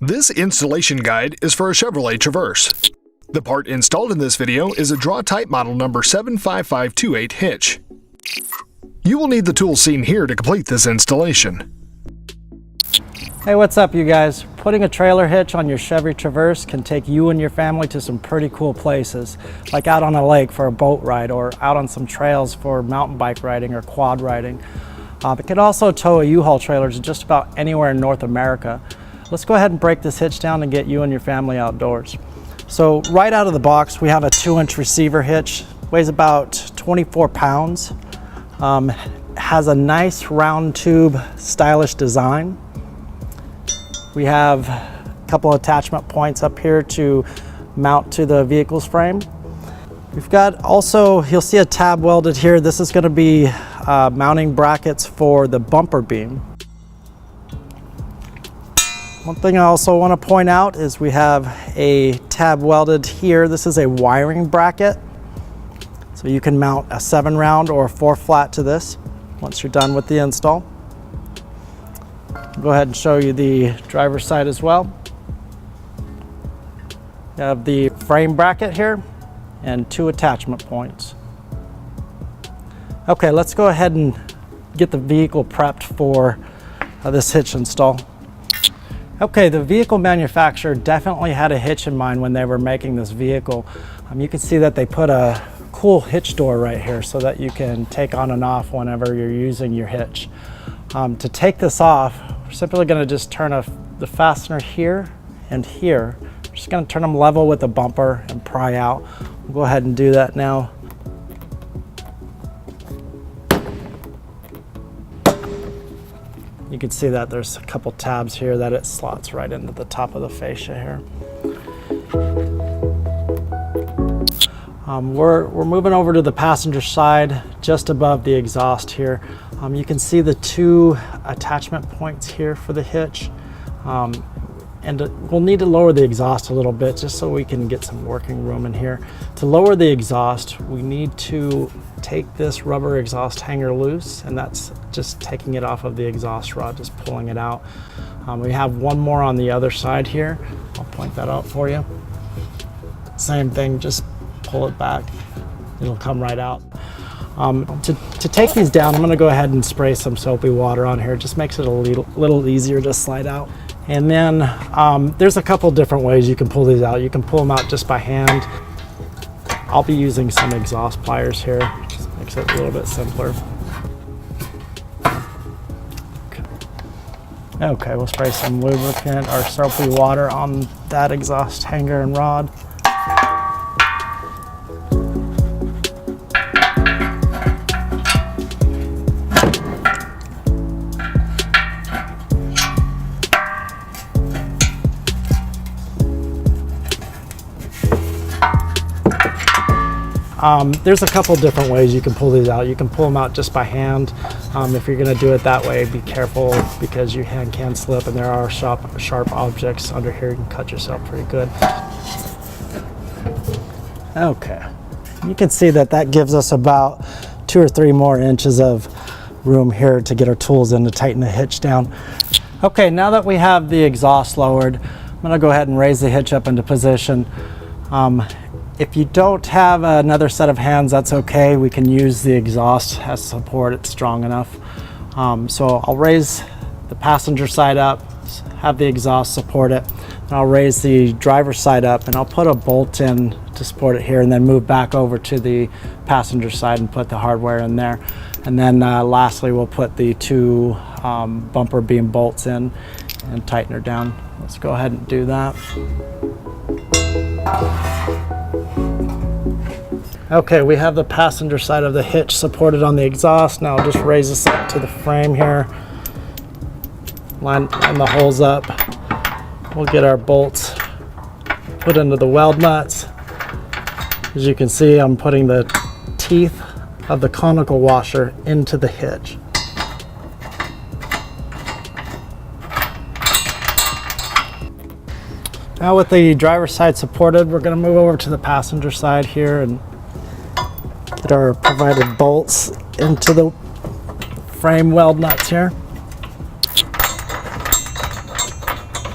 This installation guide is for a Chevrolet Traverse. The part installed in this video is a Draw-Tite model number 75528 Hitch. You will need the tools seen here to complete this installation. Hey, what's up you guys? Putting a trailer hitch on your Chevy Traverse can take you and your family to some pretty cool places, like out on a lake for a boat ride or out on some trails for mountain bike riding or quad riding. It can also tow a U-Haul trailer to just about anywhere in North America. Let's go ahead and break this hitch down and get you and your family outdoors. So right out of the box, we have a 2-inch receiver hitch, weighs about 24 pounds, has a nice round tube stylish design. We have a couple attachment points up here to mount to the vehicle's frame. We've got also, you'll see a tab welded here. This is going to be mounting brackets for the bumper beam. One thing I also want to point out is we have a tab welded here. This is a wiring bracket. So you can mount a 7-round or a 4-flat to this once you're done with the install. I'll go ahead and show you the driver's side as well. You have the frame bracket here and 2 attachment points. Okay, let's go ahead and get the vehicle prepped for this hitch install. Okay, the vehicle manufacturer definitely had a hitch in mind when they were making this vehicle. You can see that they put a cool hitch door right here so that you can take on and off whenever you're using your hitch. To take this off, we're simply going to just turn the fastener here and here. We're just going to turn them level with the bumper and pry out. We'll go ahead and do that now. You can see that there's a couple tabs here that it slots right into the top of the fascia here. We're moving over to the passenger side, just above the exhaust here. You can see the 2 attachment points here for the hitch. And we'll need to lower the exhaust a little bit just so we can get some working room in here. To lower the exhaust, we need to take this rubber exhaust hanger loose, and that's just taking it off of the exhaust rod, just pulling it out. We have one more on the other side here. I'll point that out for you. Same thing, just pull it back. It'll come right out. To take these down, I'm gonna go ahead and spray some soapy water on here. It just makes it a little easier to slide out. And then there's a couple different ways you can pull these out. You can pull them out just by hand. I'll be using some exhaust pliers here. Just makes it a little bit simpler. Okay, we'll spray some lubricant or soapy water on that exhaust hanger and rod. There's a couple different ways you can pull these out. You can pull them out just by hand. If you're going to do it that way, be careful because your hand can slip and there are sharp objects under here. You can cut yourself pretty good. Okay, you can see that gives us about 2 or 3 more inches of room here to get our tools in to tighten the hitch down. Okay, now that we have the exhaust lowered, I'm going to go ahead and raise the hitch up into position. If you don't have another set of hands, that's okay. We can use the exhaust as support. It's strong enough. So I'll raise the passenger side up, have the exhaust support it, and I'll raise the driver's side up, and I'll put a bolt in to support it here, and then move back over to the passenger side and put the hardware in there. And then lastly, we'll put the 2 bumper beam bolts in and tighten her down. Let's go ahead and do that. Okay, we have the passenger side of the hitch supported on the exhaust. Now I'll just raise this up to the frame here. Line the holes up. We'll get our bolts put into the weld nuts. As you can see, I'm putting the teeth of the conical washer into the hitch. Now with the driver's side supported, we're going to move over to the passenger side here and get our provided bolts into the frame weld nuts here.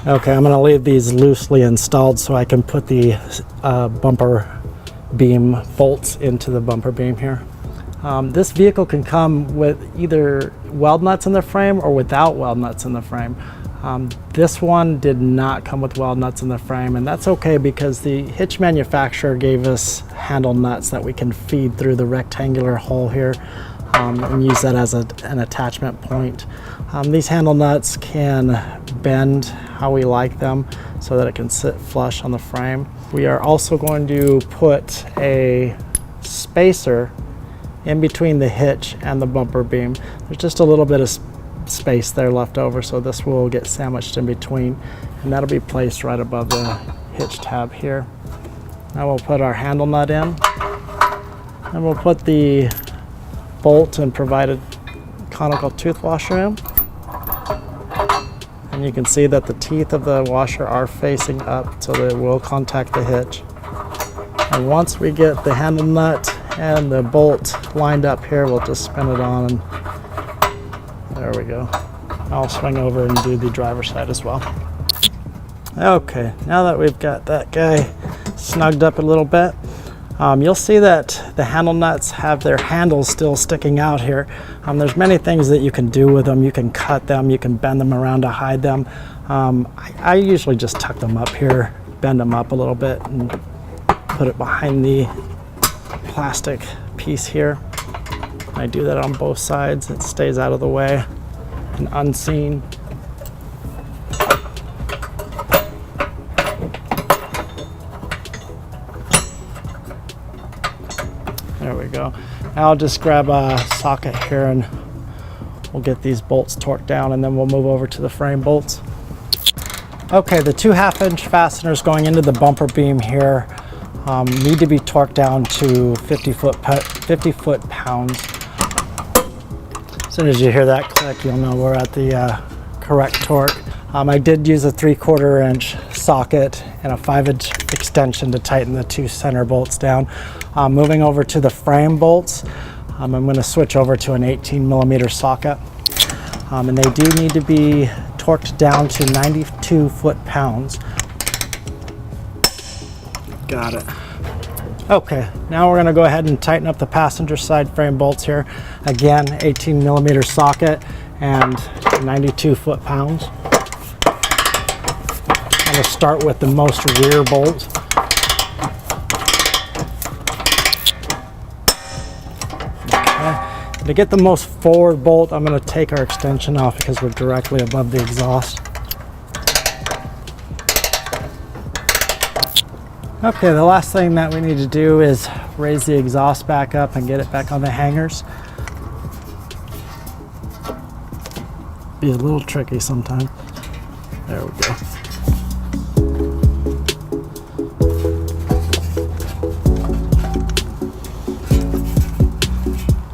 Okay, I'm going to leave these loosely installed so I can put the bumper beam bolts into the bumper beam here. This vehicle can come with either weld nuts in the frame or without weld nuts in the frame. This one did not come with weld nuts in the frame, and that's okay because the hitch manufacturer gave us handle nuts that we can feed through the rectangular hole here and use that as an attachment point. These handle nuts can bend how we like them so that it can sit flush on the frame. We are also going to put a spacer in between the hitch and the bumper beam. There's just a little bit of space there left over, so this will get sandwiched in between, and that'll be placed right above the hitch tab here. Now we'll put our handle nut in, and we'll put the bolt and provided conical tooth washer in. And you can see that the teeth of the washer are facing up so that it will contact the hitch. And once we get the handle nut and the bolt lined up here, we'll just spin it on, and there we go. I'll swing over and do the driver's side as well. Okay, now that we've got that guy snugged up a little bit, you'll see that the handle nuts have their handles still sticking out here. There's many things that you can do with them. You can cut them, you can bend them around to hide them. I usually just tuck them up here, bend them up a little bit, and put it behind the plastic piece here. I do that on both sides. It stays out of the way and unseen. There we go. Now I'll just grab a socket here and we'll get these bolts torqued down, and then we'll move over to the frame bolts. Okay, the 2 1/2-inch fasteners going into the bumper beam here need to be torqued down to 50 foot-pounds. As soon as you hear that click, you'll know we're at the correct torque. I did use a 3/4 inch socket and a 5-inch extension to tighten the 2 center bolts down. Moving over to the frame bolts, I'm going to switch over to an 18mm socket. And they do need to be torqued down to 92 foot-pounds. Got it. Okay, now we're going to go ahead and tighten up the passenger side frame bolts here. Again, 18mm socket and 92 foot-pounds. I'm going to start with the most rear bolt. Okay. To get the most forward bolt, I'm going to take our extension off because we're directly above the exhaust. Okay, the last thing that we need to do is raise the exhaust back up and get it back on the hangers. Be a little tricky sometimes. There we go.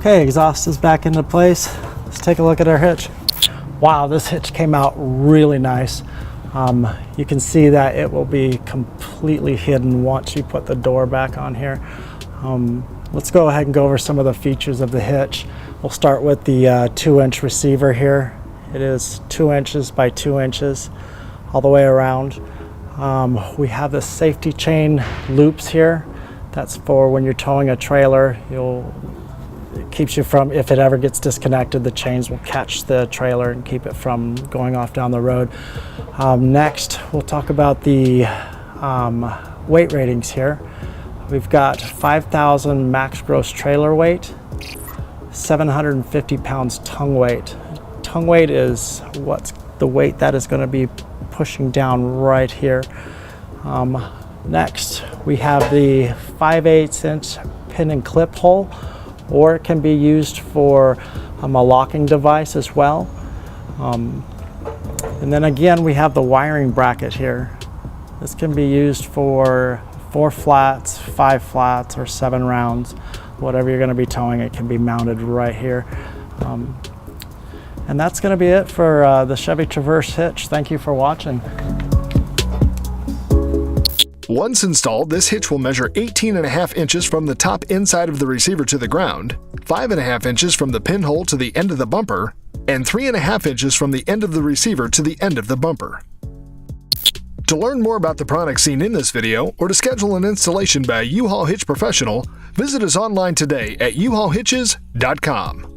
Okay, exhaust is back into place. Let's take a look at our hitch. Wow, this hitch came out really nice. You can see that it will be completely hidden once you put the door back on here. Let's go ahead and go over some of the features of the hitch. We'll start with the 2-inch receiver here. It is 2 inches by 2 inches all the way around. We have the safety chain loops here. That's for when you're towing a trailer. It keeps you from, if it ever gets disconnected, the chains will catch the trailer and keep it from going off down the road. Next, we'll talk about the weight ratings here. We've got 5,000 max gross trailer weight, 750 pounds tongue weight. Tongue weight is what's the weight that is going to be pushing down right here. Next, we have the 5/8 inch pin and clip hole, or it can be used for a locking device as well. And then again, we have the wiring bracket here. This can be used for 4 flats, 5 flats, or 7 rounds. Whatever you're going to be towing, it can be mounted right here. And that's going to be it for the Chevy Traverse hitch. Thank you for watching. Once installed, this hitch will measure 18.5 inches from the top inside of the receiver to the ground, 5.5 inches from the pinhole to the end of the bumper, and 3.5 inches from the end of the receiver to the end of the bumper. To learn more about the products seen in this video or to schedule an installation by U-Haul Hitch Professional, visit us online today at uhaulhitches.com.